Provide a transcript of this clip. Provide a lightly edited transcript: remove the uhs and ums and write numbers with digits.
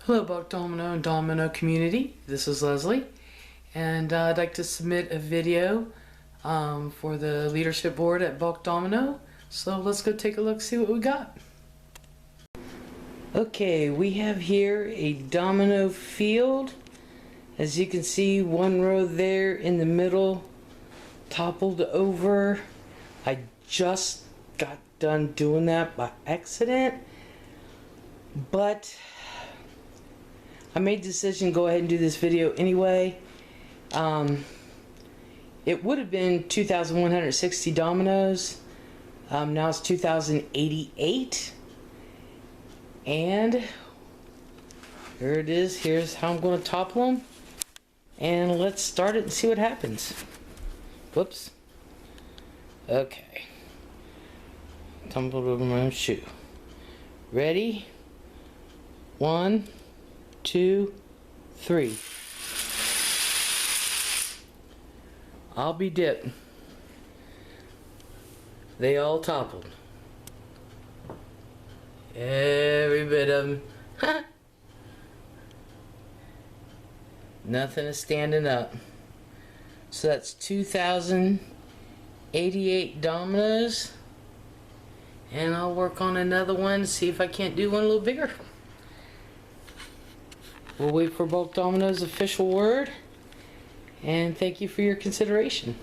Hello, Buck Domino and Domino community. This is Leslie, and I'd like to submit a video for the leadership board at Buck Domino. So let's go take a look, see what we got. Okay, we have here a domino field. As you can see, one row there in the middle toppled over. I just got done doing that by accident, but I made the decision to go ahead and do this video anyway. It would have been 2,160 dominoes. Now it's 2,088. And here it is. Here's how I'm going to topple them. And let's start it and see what happens. Whoops. Okay. Tumbled over my own shoe. Ready? 1, 2, 3. I'll be dipped. They all toppled. Every bit of them. Nothing is standing up. So that's 2,088 dominoes. And I'll work on another one, see if I can't do one a little bigger. We'll wait for Bulk Domino's official word. And thank you for your consideration.